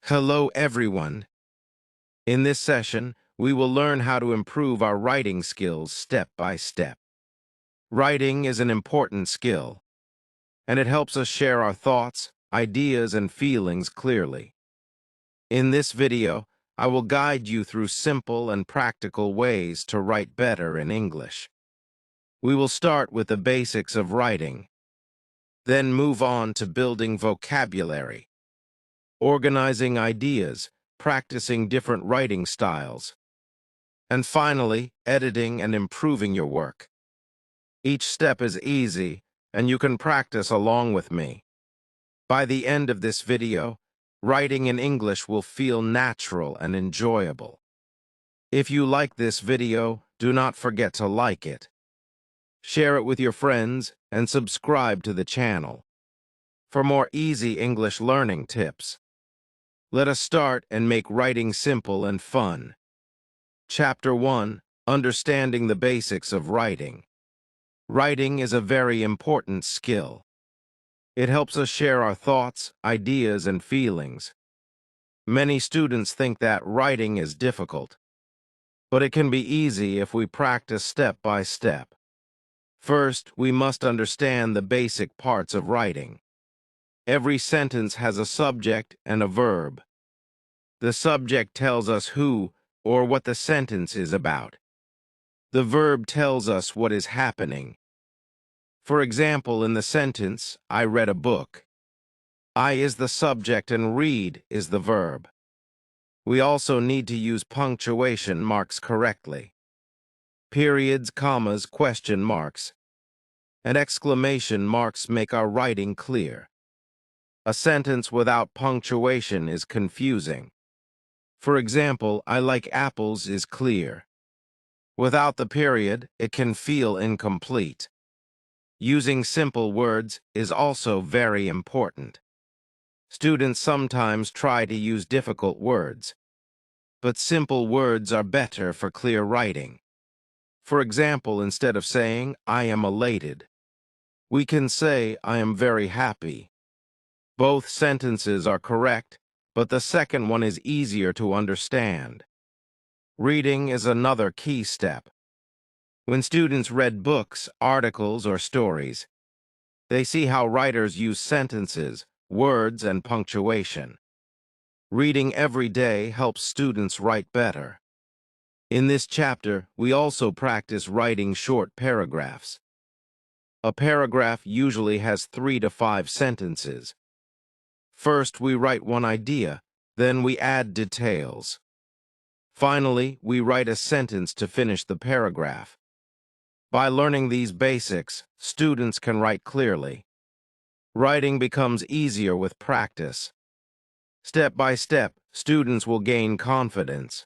Hello, everyone. In this session, we will learn how to improve our writing skills step by step. Writing is an important skill, and it helps us share our thoughts, ideas, and feelings clearly. In this video, I will guide you through simple and practical ways to write better in English. We will start with the basics of writing, then move on to building vocabulary, organizing ideas, practicing different writing styles, and finally, editing and improving your work. Each step is easy, and you can practice along with me. By the end of this video, writing in English will feel natural and enjoyable. If you like this video, do not forget to like it. Share it with your friends and subscribe to the channel for more easy English learning tips. Let us start and make writing simple and fun. Chapter 1: Understanding the Basics of Writing. Writing is a very important skill. It helps us share our thoughts, ideas, and feelings. Many students think that writing is difficult, but it can be easy if we practice step by step. First, we must understand the basic parts of writing. Every sentence has a subject and a verb. The subject tells us who or what the sentence is about. The verb tells us what is happening. For example, in the sentence, I read a book. I is the subject and read is the verb. We also need to use punctuation marks correctly. Periods, commas, question marks, and exclamation marks make our writing clear. A sentence without punctuation is confusing. For example, I like apples is clear. Without the period, it can feel incomplete. Using simple words is also very important. Students sometimes try to use difficult words, but simple words are better for clear writing. For example, instead of saying, I am elated, we can say, I am very happy. Both sentences are correct, but the second one is easier to understand. Reading is another key step. When students read books, articles, or stories, they see how writers use sentences, words, and punctuation. Reading every day helps students write better. In this chapter, we also practice writing short paragraphs. A paragraph usually has 3 to 5 sentences. First, we write one idea, then we add details. Finally, we write a sentence to finish the paragraph. By learning these basics, students can write clearly. Writing becomes easier with practice. Step by step, students will gain confidence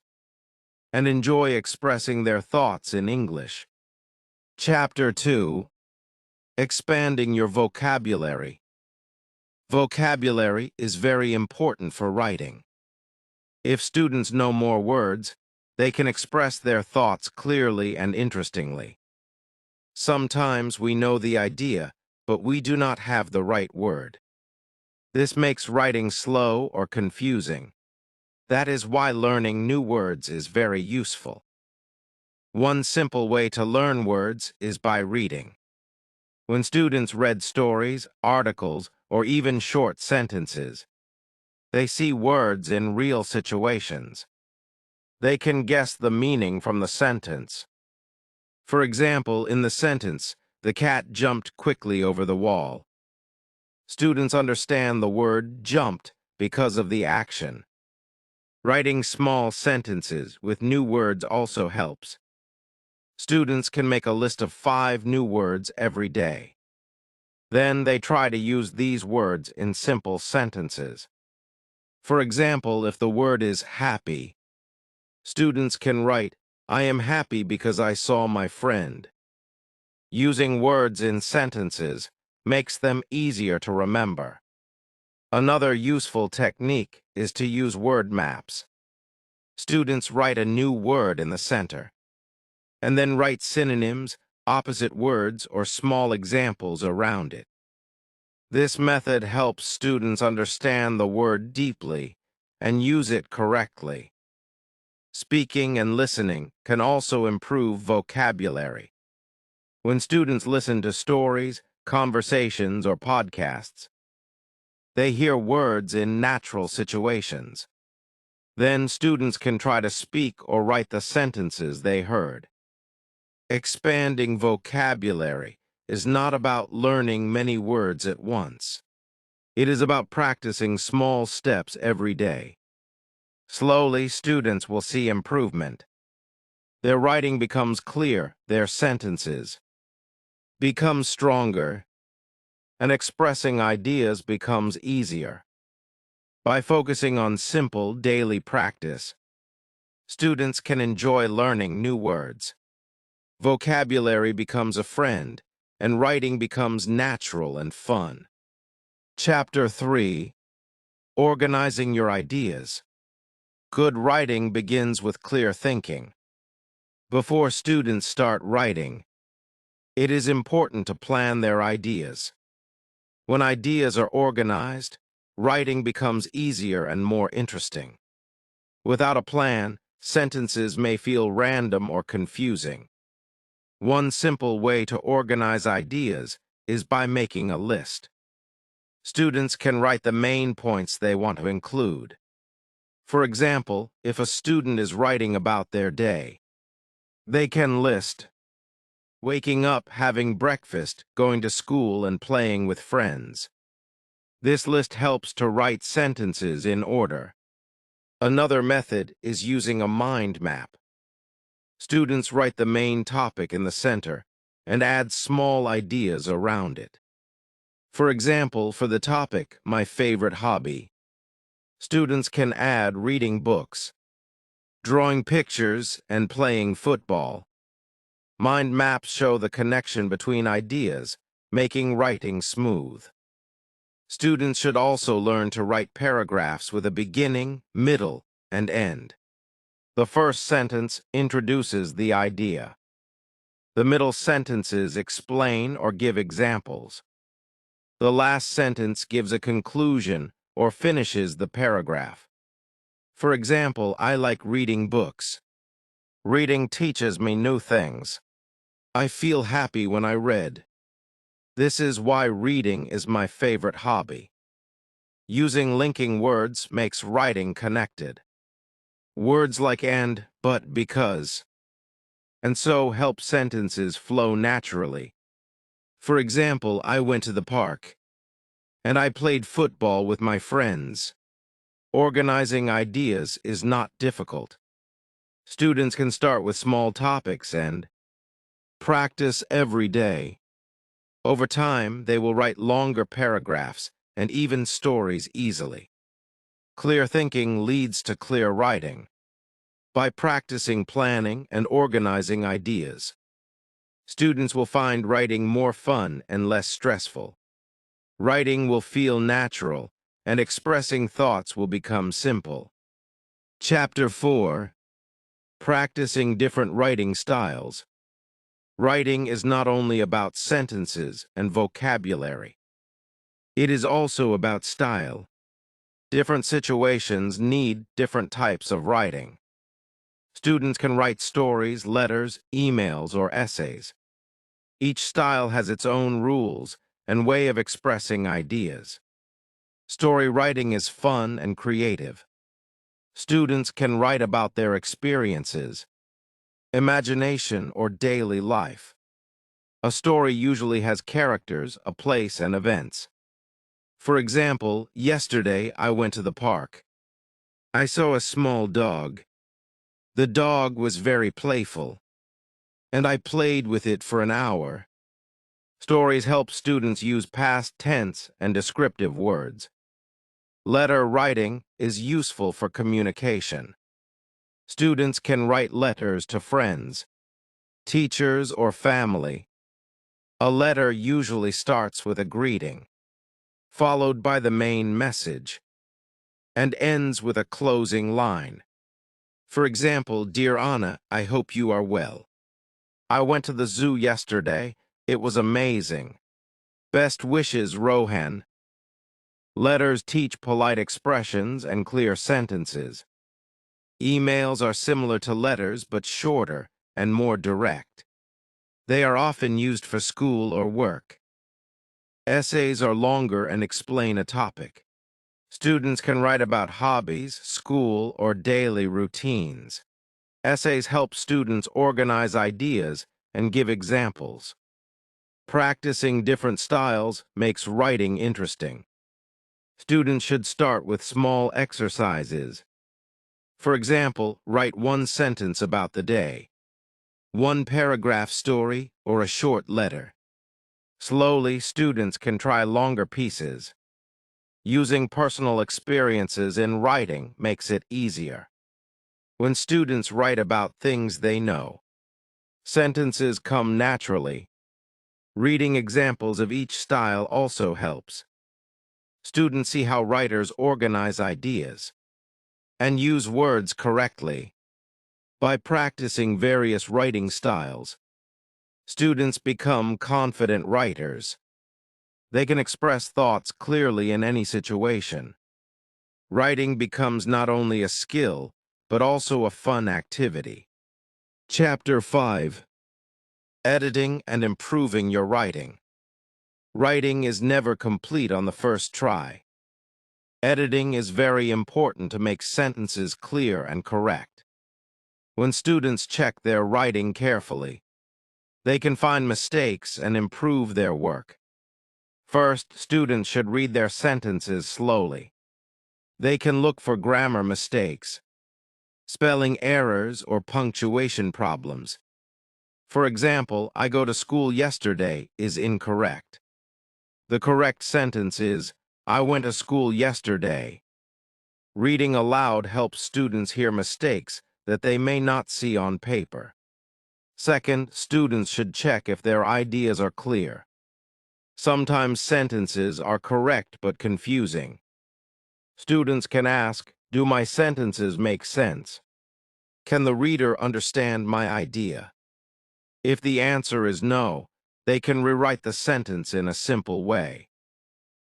and enjoy expressing their thoughts in English. Chapter 2: Expanding your vocabulary. Vocabulary is very important for writing. If students know more words, they can express their thoughts clearly and interestingly. Sometimes we know the idea, but we do not have the right word. This makes writing slow or confusing. That is why learning new words is very useful. One simple way to learn words is by reading. When students read stories, articles, or even short sentences, they see words in real situations. They can guess the meaning from the sentence. For example, in the sentence, the cat jumped quickly over the wall. Students understand the word jumped because of the action. Writing small sentences with new words also helps. Students can make a list of 5 new words every day. Then they try to use these words in simple sentences. For example, if the word is happy, students can write, I am happy because I saw my friend. Using words in sentences makes them easier to remember. Another useful technique is to use word maps. Students write a new word in the center, and then write synonyms, opposite words, or small examples around it. This method helps students understand the word deeply and use it correctly. Speaking and listening can also improve vocabulary. When students listen to stories, conversations, or podcasts, they hear words in natural situations. Then students can try to speak or write the sentences they heard. Expanding vocabulary is not about learning many words at once. It is about practicing small steps every day. Slowly, students will see improvement. Their writing becomes clear, their sentences become stronger, and expressing ideas becomes easier. By focusing on simple daily practice, students can enjoy learning new words. Vocabulary becomes a friend, and writing becomes natural and fun. Chapter 3: Organizing Your Ideas. Good writing begins with clear thinking. Before students start writing, it is important to plan their ideas. When ideas are organized, writing becomes easier and more interesting. Without a plan, sentences may feel random or confusing. One simple way to organize ideas is by making a list. Students can write the main points they want to include. For example, if a student is writing about their day, they can list waking up, having breakfast, going to school, and playing with friends. This list helps to write sentences in order. Another method is using a mind map. Students write the main topic in the center and add small ideas around it. For example, for the topic, my favorite hobby, students can add reading books, drawing pictures, and playing football. Mind maps show the connection between ideas, making writing smooth. Students should also learn to write paragraphs with a beginning, middle, and end. The first sentence introduces the idea. The middle sentences explain or give examples. The last sentence gives a conclusion or finishes the paragraph. For example, I like reading books. Reading teaches me new things. I feel happy when I read. This is why reading is my favorite hobby. Using linking words makes writing connected. Words like and, but, because, and so help sentences flow naturally. For example, I went to the park, and I played football with my friends. Organizing ideas is not difficult. Students can start with small topics and practice every day. Over time, they will write longer paragraphs and even stories easily. Clear thinking leads to clear writing. By practicing planning and organizing ideas, students will find writing more fun and less stressful. Writing will feel natural, and expressing thoughts will become simple. Chapter 4: Practicing Different Writing Styles. Writing is not only about sentences and vocabulary. It is also about style. Different situations need different types of writing. Students can write stories, letters, emails, or essays. Each style has its own rules and way of expressing ideas. Story writing is fun and creative. Students can write about their experiences, imagination, or daily life. A story usually has characters, a place, and events. For example, yesterday I went to the park. I saw a small dog. The dog was very playful, and I played with it for an hour. Stories help students use past tense and descriptive words. Letter writing is useful for communication. Students can write letters to friends, teachers, or family. A letter usually starts with a greeting, followed by the main message, and ends with a closing line. For example, Dear Anna, I hope you are well. I went to the zoo yesterday. It was amazing. Best wishes, Rohan. Letters teach polite expressions and clear sentences. Emails are similar to letters but shorter and more direct. They are often used for school or work. Essays are longer and explain a topic. Students can write about hobbies, school, or daily routines. Essays help students organize ideas and give examples. Practicing different styles makes writing interesting. Students should start with small exercises. For example, write one sentence about the day, one paragraph story, or a short letter. Slowly, students can try longer pieces. Using personal experiences in writing makes it easier. When students write about things they know, sentences come naturally. Reading examples of each style also helps. Students see how writers organize ideas and use words correctly. By practicing various writing styles, students become confident writers. They can express thoughts clearly in any situation. Writing becomes not only a skill, but also a fun activity. Chapter 5. Editing and improving your writing. Writing is never complete on the first try. Editing is very important to make sentences clear and correct. When students check their writing carefully, they can find mistakes and improve their work. First, students should read their sentences slowly. They can look for grammar mistakes, spelling errors, or punctuation problems. For example, I go to school yesterday is incorrect. The correct sentence is, I went to school yesterday. Reading aloud helps students hear mistakes that they may not see on paper. Second, students should check if their ideas are clear. Sometimes sentences are correct but confusing. Students can ask, do my sentences make sense? Can the reader understand my idea? If the answer is no, they can rewrite the sentence in a simple way.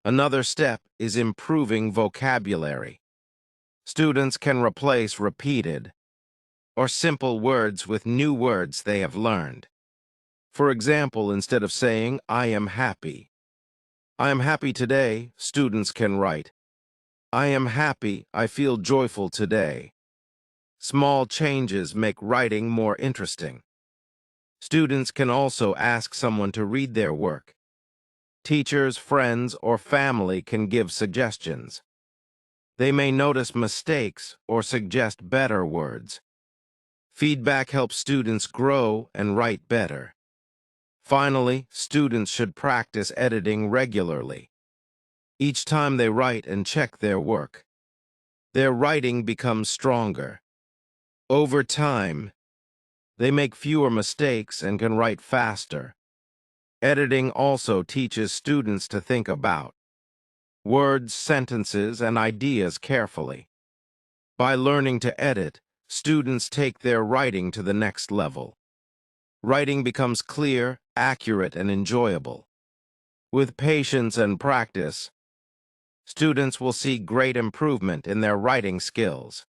Another step is improving vocabulary. Students can replace repeated or simple words with new words they have learned. For example, instead of saying, I am happy today, students can write, I am happy, I feel joyful today. Small changes make writing more interesting. Students can also ask someone to read their work. Teachers, friends, or family can give suggestions. They may notice mistakes or suggest better words. Feedback helps students grow and write better. Finally, students should practice editing regularly. Each time they write and check their work, their writing becomes stronger. Over time, they make fewer mistakes and can write faster. Editing also teaches students to think about words, sentences, and ideas carefully. By learning to edit, students take their writing to the next level. Writing becomes clear, accurate, and enjoyable. With patience and practice, students will see great improvement in their writing skills.